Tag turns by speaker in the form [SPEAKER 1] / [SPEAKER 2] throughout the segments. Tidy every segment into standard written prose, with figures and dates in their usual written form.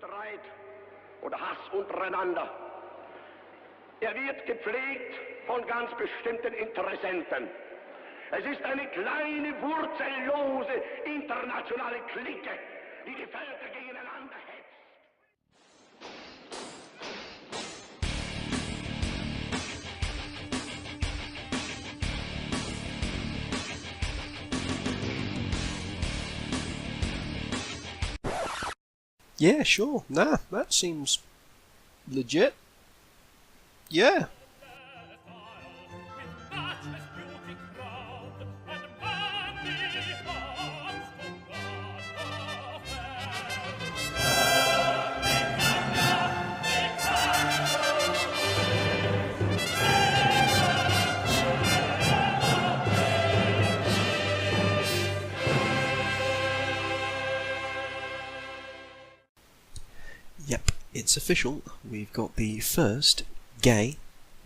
[SPEAKER 1] Streit oder Hass untereinander. Er wird gepflegt von ganz bestimmten Interessenten. Es ist eine kleine, wurzellose, internationale Clique, die die Völker gegeneinander hetzt.
[SPEAKER 2] Yeah, sure. Nah, that seems legit. Yeah. Yep, it's official. We've got the first gay,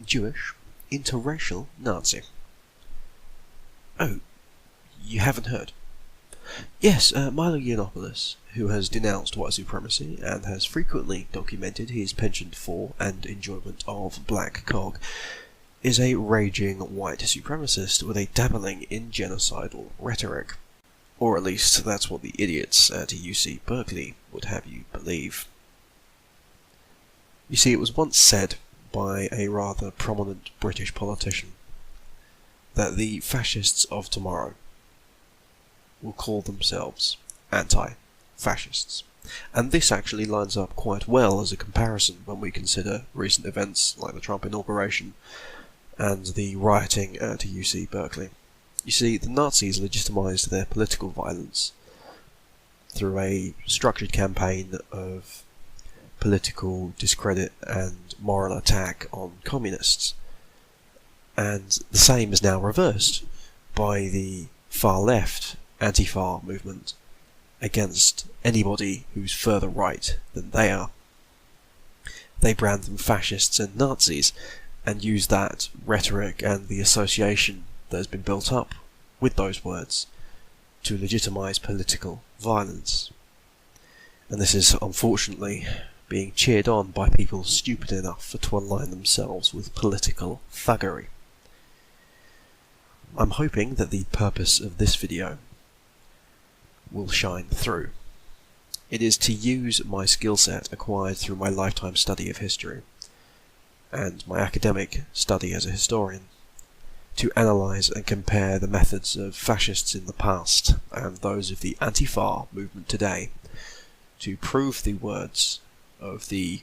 [SPEAKER 2] Jewish, interracial Nazi. Oh, you haven't heard? Yes, Milo, who has denounced white supremacy and has frequently documented his penchant for and enjoyment of black cog, is a raging white supremacist with a dabbling in genocidal rhetoric. Or at least that's what the idiots at UC Berkeley would have you believe. You see, it was once said by a rather prominent British politician that the fascists of tomorrow will call themselves anti-fascists. And this actually lines up quite well as a comparison when we consider recent events like the Trump inauguration and the rioting at UC Berkeley. You see, the Nazis legitimised their political violence through a structured campaign of political discredit and moral attack on communists. And the same is now reversed by the far left Antifa movement against anybody who's further right than they are. They brand them fascists and Nazis and use that rhetoric and the association that has been built up with those words to legitimise political violence. And this is unfortunately being cheered on by people stupid enough to align themselves with political thuggery. I'm hoping that the purpose of this video will shine through. It is to use my skill set acquired through my lifetime study of history and my academic study as a historian to analyse and compare the methods of fascists in the past and those of the Antifa movement today to prove the words of the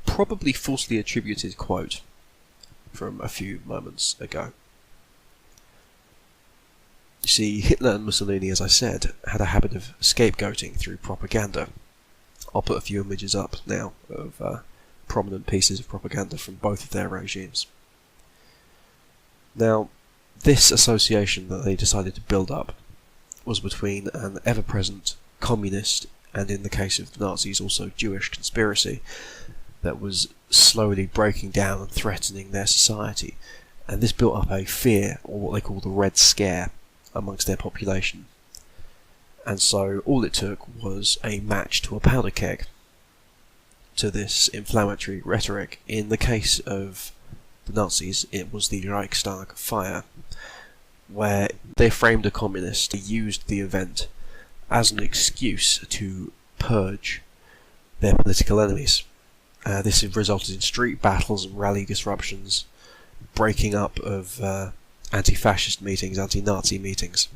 [SPEAKER 2] probably falsely attributed quote from a few moments ago. You see, Hitler and Mussolini, as I said, had a habit of scapegoating through propaganda. I'll put a few images up now of prominent pieces of propaganda from both of their regimes. Now, this association that they decided to build up was between an ever-present communist and, in the case of the Nazis, also Jewish conspiracy that was slowly breaking down and threatening their society, and this built up a fear, or what they call the Red Scare, amongst their population. And so all it took was a match to a powder keg to this inflammatory rhetoric. In the case of the Nazis, it was the Reichstag fire, where they framed a communist. They used the event as an excuse to purge their political enemies. This resulted in street battles and rally disruptions, breaking up of anti-fascist meetings, anti-Nazi meetings,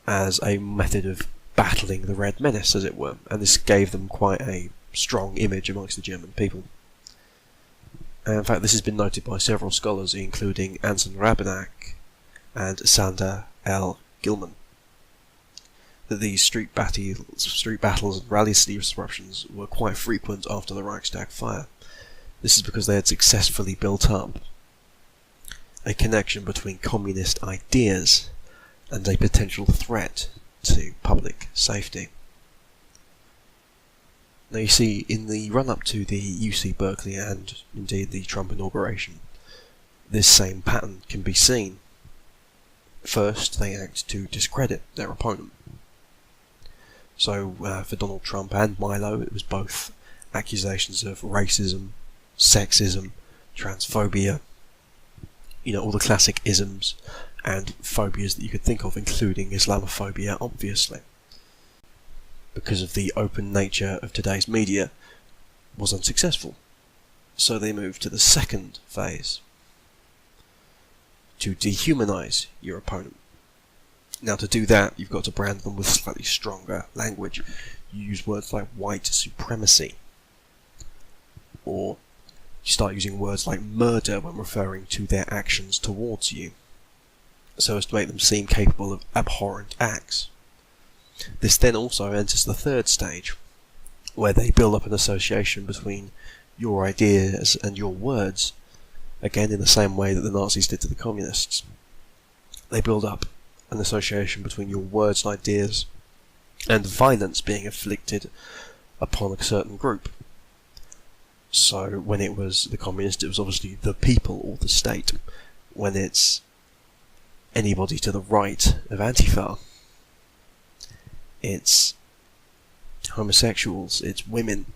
[SPEAKER 2] as a method of battling the Red Menace, as it were, and this gave them quite a strong image amongst the German people. And in fact, this has been noted by several scholars, including Anton Rabenak and Sander L. Gilman, that these street battles and rally disruptions were quite frequent after the Reichstag fire. This is because they had successfully built up a connection between communist ideas and a potential threat to public safety. Now you see, in the run-up to the UC Berkeley and indeed the Trump inauguration, this same pattern can be seen. First, they act to discredit their opponent. So for Donald Trump and Milo, it was both accusations of racism, sexism, transphobia, all the classic isms and phobias that you could think of, including Islamophobia, obviously. Because of the open nature of today's media, was unsuccessful. So they moved to the second phase, to dehumanize your opponent. Now to do that, you've got to brand them with slightly stronger language. You use words like white supremacy, or you start using words like murder when referring to their actions towards you, so as to make them seem capable of abhorrent acts. This then also enters the third stage, where they build up an association between your ideas and your words, again in the same way that the Nazis did to the communists. They build up an association between your words and ideas and violence being inflicted upon a certain group. So when it was the communists, it was obviously the people or the state. When it's anybody to the right of Antifa, it's homosexuals, it's women.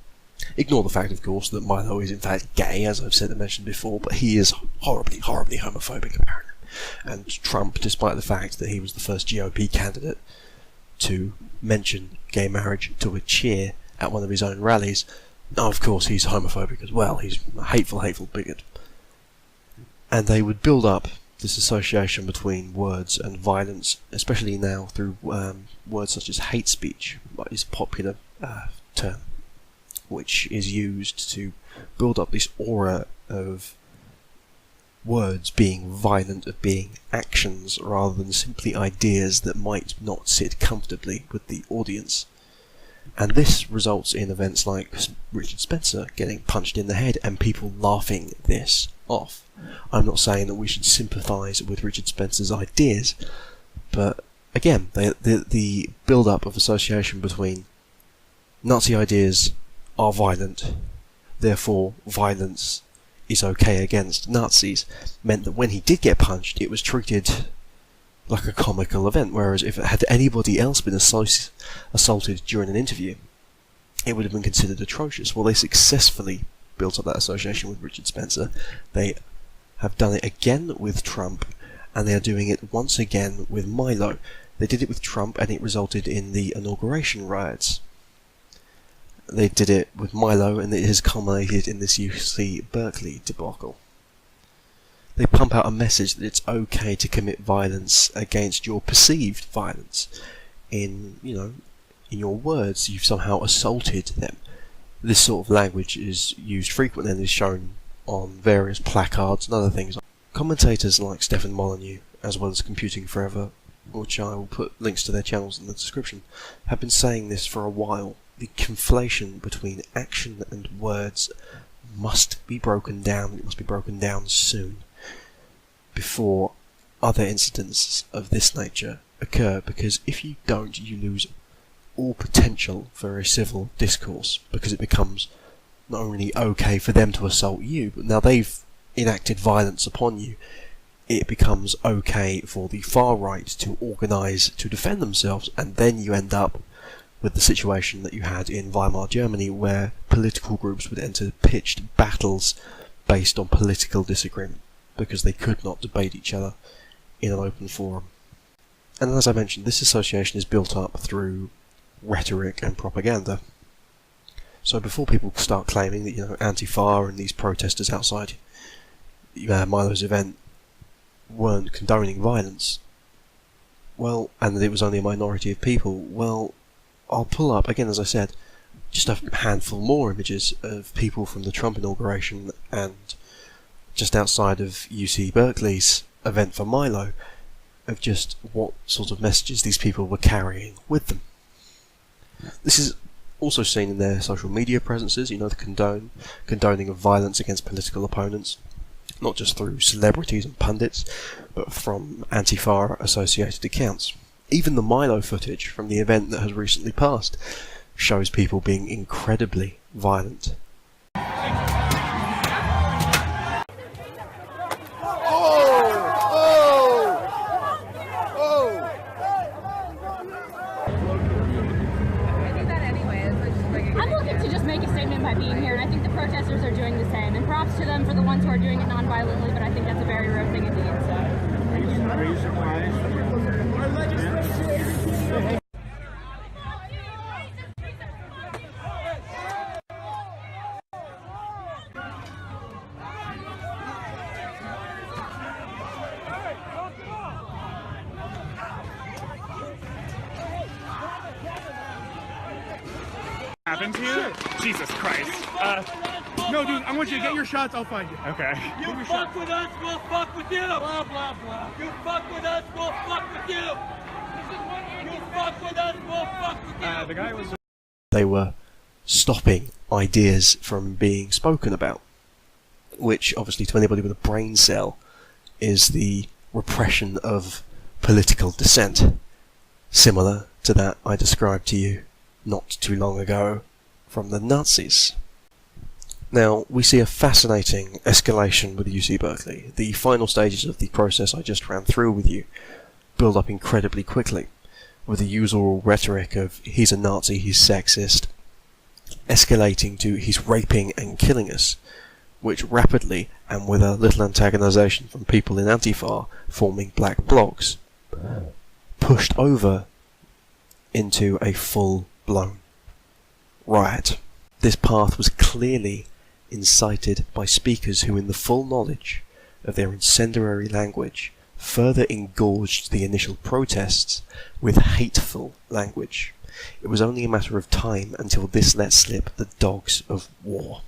[SPEAKER 2] Ignore the fact, of course, that Milo is in fact gay, as I've said and mentioned before, but he is horribly, horribly homophobic, apparently. And Trump, despite the fact that he was the first GOP candidate to mention gay marriage to a cheer at one of his own rallies, of course he's homophobic as well. He's a hateful, hateful bigot. And they would build up this association between words and violence, especially now through words such as hate speech, what is a popular term, which is used to build up this aura of words being violent, of being actions rather than simply ideas that might not sit comfortably with the audience. And this results in events like Richard Spencer getting punched in the head and people laughing this off. I'm not saying that we should sympathise with Richard Spencer's ideas, but again, the build-up of association between Nazi ideas are violent, therefore violence is okay against Nazis, meant that when he did get punched, it was treated like a comical event, whereas if had anybody else been assaulted during an interview, it would have been considered atrocious. Well, they successfully built up that association with Richard Spencer. They have done it again with Trump, and they are doing it once again with Milo. They did it with Trump, and it resulted in the inauguration riots. They did it with Milo, and it has culminated in this UC Berkeley debacle. They pump out a message that it's okay to commit violence against your perceived violence. In your words, you've somehow assaulted them. This sort of language is used frequently and is shown on various placards and other things. Commentators like Stefan Molyneux, as well as Computing Forever, which I will put links to their channels in the description, have been saying this for a while. The conflation between action and words must be broken down. It must be broken down soon, before other incidents of this nature occur, because if you don't, you lose all potential for a civil discourse, because it becomes not only okay for them to assault you, but now they've enacted violence upon you, it becomes okay for the far right to organise to defend themselves, and then you end up with the situation that you had in Weimar Germany, where political groups would enter pitched battles based on political disagreement, because they could not debate each other in an open forum. And as I mentioned, this association is built up through rhetoric and propaganda. So before people start claiming that Antifa and these protesters outside Milo's event weren't condoning violence, well, and that it was only a minority of people, well, I'll pull up, again as I said, just a handful more images of people from the Trump inauguration and just outside of UC Berkeley's event for Milo, of just what sort of messages these people were carrying with them. This is also seen in their social media presences, the condoning of violence against political opponents, not just through celebrities and pundits, but from Antifa associated accounts. Even the Milo footage from the event that has recently passed shows people being incredibly violent.
[SPEAKER 3] make a statement by being here, and I think the protesters are doing the same. And props to them for the ones who are doing it non-violently, but I think that's a very rare thing indeed. So.
[SPEAKER 4] Are you surprised? Our legislation.
[SPEAKER 5] Happened to you? Sure. Jesus Christ.
[SPEAKER 4] No, dude, I want you to get your shots, I'll find you.
[SPEAKER 5] Okay.
[SPEAKER 6] You fuck with us, we'll fuck with you! Blah, blah, blah. You fuck with us, we'll fuck with you! You fuck with us, we'll fuck with you!
[SPEAKER 5] The guy was...
[SPEAKER 2] They were stopping ideas from being spoken about, which obviously to anybody with a brain cell is the repression of political dissent, similar to that I described to you not too long ago from the Nazis. Now, we see a fascinating escalation with UC Berkeley. The final stages of the process I just ran through with you build up incredibly quickly, with the usual rhetoric of he's a Nazi, he's sexist, escalating to he's raping and killing us, which rapidly, and with a little antagonization from people in Antifa forming black blocs, pushed over into a full-blown riot. This path was clearly incited by speakers who, in the full knowledge of their incendiary language, further engorged the initial protests with hateful language. It was only a matter of time until this let slip the dogs of war.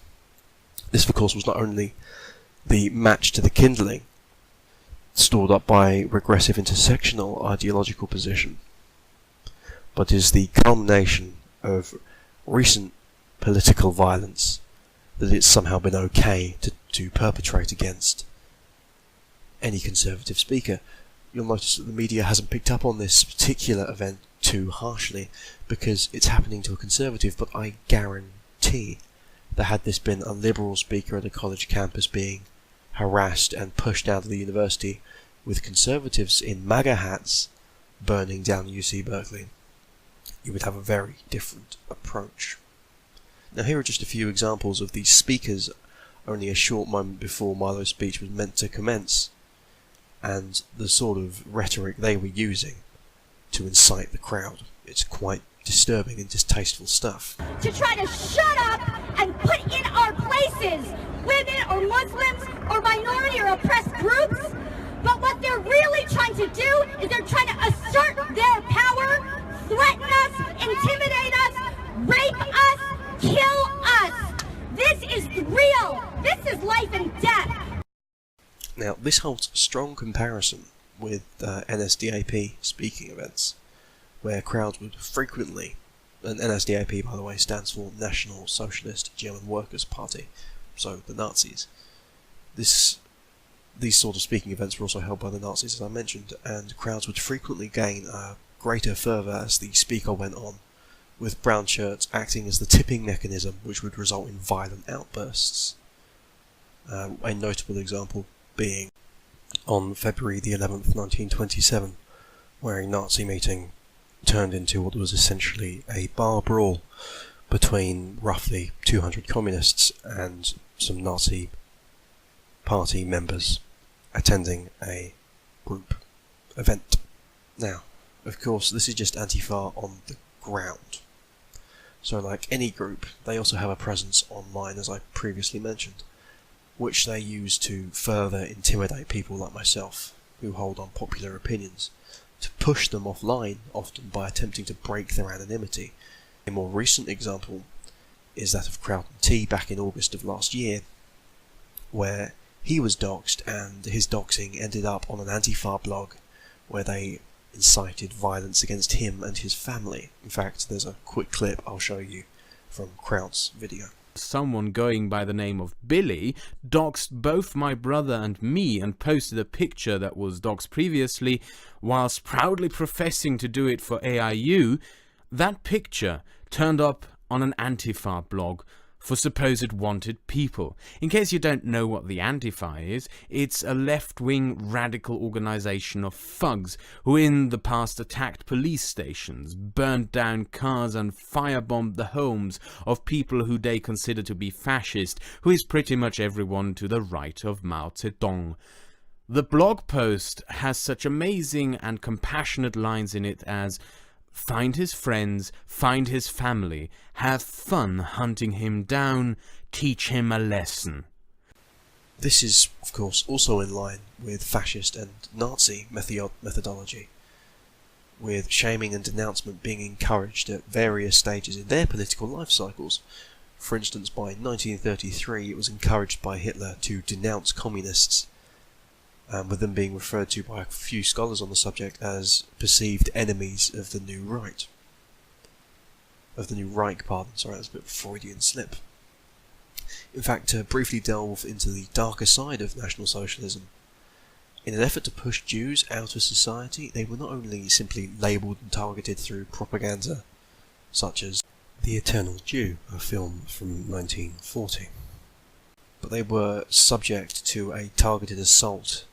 [SPEAKER 2] This, of course, was not only the match to the kindling stored up by regressive intersectional ideological position, but is the culmination of recent political violence that it's somehow been okay to perpetrate against any conservative speaker. You'll notice that the media hasn't picked up on this particular event too harshly because it's happening to a conservative, but I guarantee that had this been a liberal speaker at a college campus being harassed and pushed out of the university with conservatives in MAGA hats burning down UC Berkeley, you would have a very different approach. Now, here are just a few examples of these speakers only a short moment before Milo's speech was meant to commence, and the sort of rhetoric they were using to incite the crowd. It's quite disturbing and distasteful stuff.
[SPEAKER 7] To try to shut up and put in our places women or Muslims or minority or oppressed groups, but what they're really trying to do is they're trying to assert their power, threaten us, intimidate us, rape us, kill us. This is real. This is life and death.
[SPEAKER 2] Now, this holds strong comparison with NSDAP speaking events, where crowds would frequently, and NSDAP, by the way, stands for National Socialist German Workers' Party, so the Nazis. These sort of speaking events were also held by the Nazis, as I mentioned, and crowds would frequently gain a greater fervour as the speaker went on, with brown shirts acting as the tipping mechanism which would result in violent outbursts. A notable example being on February the 11th, 1927, where a Nazi meeting turned into what was essentially a bar brawl between roughly 200 communists and some Nazi party members attending a group event. Now, of course, this is just Antifa on the ground. So like any group, they also have a presence online, as I previously mentioned, which they use to further intimidate people like myself, who hold unpopular opinions, to push them offline, often by attempting to break their anonymity. A more recent example is that of Crowd & T back in August of last year, where he was doxxed, and his doxing ended up on an Antifa blog, where they incited violence against him and his family. In fact, there's a quick clip I'll show you from Crowd's video.
[SPEAKER 8] Someone going by the name of Billy doxed both my brother and me and posted a picture that was doxed previously, whilst proudly professing to do it for AIU. That picture turned up on an Antifa blog for supposed wanted people. In case you don't know what the Antifa is, it's a left-wing radical organization of thugs who in the past attacked police stations, burned down cars and firebombed the homes of people who they consider to be fascist, who is pretty much everyone to the right of Mao Zedong. The blog post has such amazing and compassionate lines in it as "Find his friends, find his family, have fun hunting him down, teach him a lesson."
[SPEAKER 2] This is, of course, also in line with fascist and Nazi methodology, with shaming and denouncement being encouraged at various stages in their political life cycles. For instance, by 1933 it was encouraged by Hitler to denounce communists, with them being referred to by a few scholars on the subject as perceived enemies of the new right. Of the new Reich, pardon, sorry, that's a bit of a Freudian slip. In fact, to briefly delve into the darker side of National Socialism, in an effort to push Jews out of society, they were not only simply labelled and targeted through propaganda, such as The Eternal Jew, a film from 1940, but they were subject to a targeted assault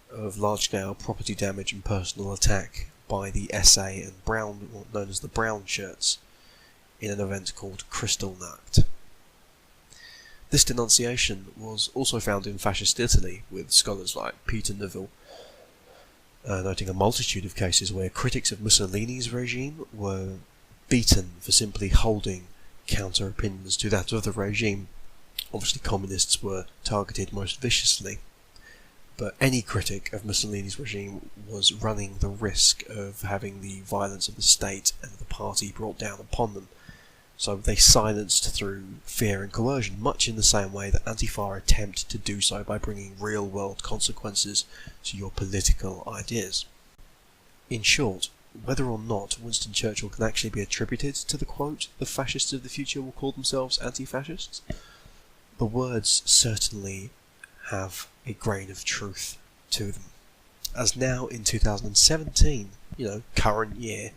[SPEAKER 2] of large-scale property damage and personal attack by the SA and Brown, known as the Brown Shirts, in an event called Kristallnacht. This denunciation was also found in fascist Italy, with scholars like Peter Neville noting a multitude of cases where critics of Mussolini's regime were beaten for simply holding counter-opinions to that of the regime. Obviously, communists were targeted most viciously, but any critic of Mussolini's regime was running the risk of having the violence of the state and the party brought down upon them. So they silenced through fear and coercion, much in the same way that Antifa attempt to do so by bringing real-world consequences to your political ideas. In short, whether or not Winston Churchill can actually be attributed to the quote, "The fascists of the future will call themselves anti-fascists," the words certainly have a grain of truth to them. As now in 2017, current year,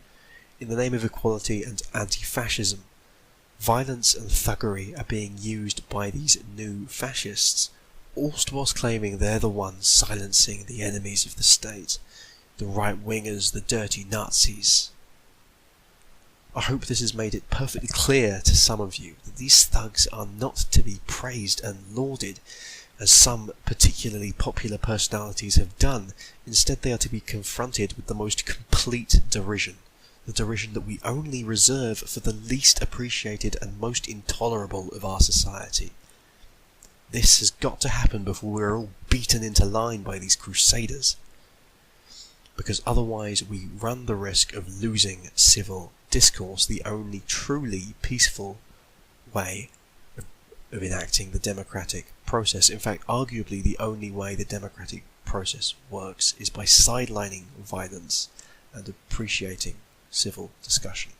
[SPEAKER 2] in the name of equality and anti-fascism, violence and thuggery are being used by these new fascists, all whilst claiming they're the ones silencing the enemies of the state, the right-wingers, the dirty Nazis. I hope this has made it perfectly clear to some of you that these thugs are not to be praised and lauded, as some particularly popular personalities have done. Instead, they are to be confronted with the most complete derision, the derision that we only reserve for the least appreciated and most intolerable of our society. This has got to happen before we're all beaten into line by these crusaders, because otherwise we run the risk of losing civil discourse, the only truly peaceful way of enacting the democratic process. In fact, arguably the only way the democratic process works is by sidelining violence and appreciating civil discussion.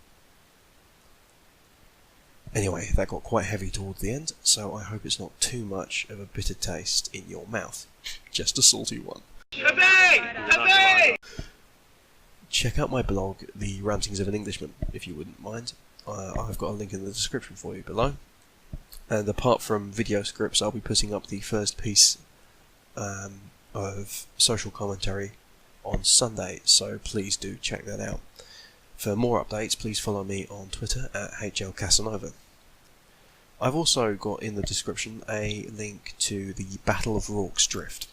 [SPEAKER 2] Anyway, that got quite heavy towards the end, so I hope it's not too much of a bitter taste in your mouth. Just a salty one. Check out my blog, The Rantings of an Englishman, if you wouldn't mind. I've got a link in the description for you below. And apart from video scripts, I'll be putting up the first piece of social commentary on Sunday, so please do check that out. For more updates, please follow me on Twitter at HLCasanova. I've also got in the description a link to the Battle of Rorke's Drift.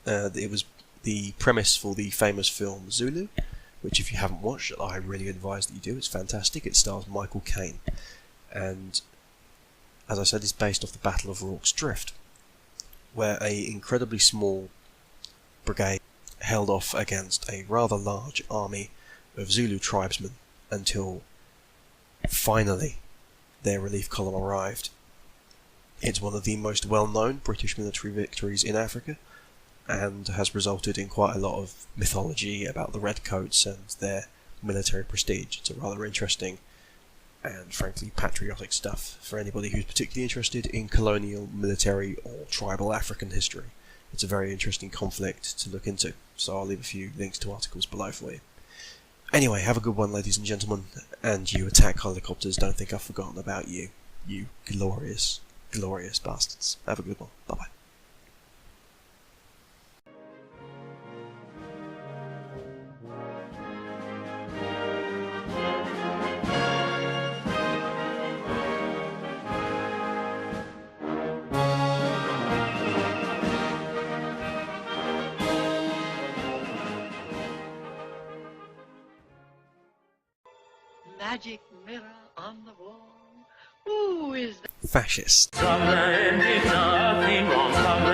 [SPEAKER 2] It was the premise for the famous film Zulu, which if you haven't watched, I really advise that you do. It's fantastic. It stars Michael Caine, and as I said, it's based off the Battle of Rorke's Drift, where an incredibly small brigade held off against a rather large army of Zulu tribesmen until finally their relief column arrived. It's one of the most well-known British military victories in Africa, and has resulted in quite a lot of mythology about the Redcoats and their military prestige. It's a rather interesting and frankly patriotic stuff for anybody who's particularly interested in colonial, military or tribal African history. It's a very interesting conflict to look into, so I'll leave a few links to articles below for you. Anyway, have a good one, ladies and gentlemen, and you attack helicopters, don't think I've forgotten about you. you glorious, glorious bastards. Have a good one. Bye-bye.
[SPEAKER 9] Magic mirror on the wall. Who is that?
[SPEAKER 2] Fascist.
[SPEAKER 6] Somewhere in nothing wrong.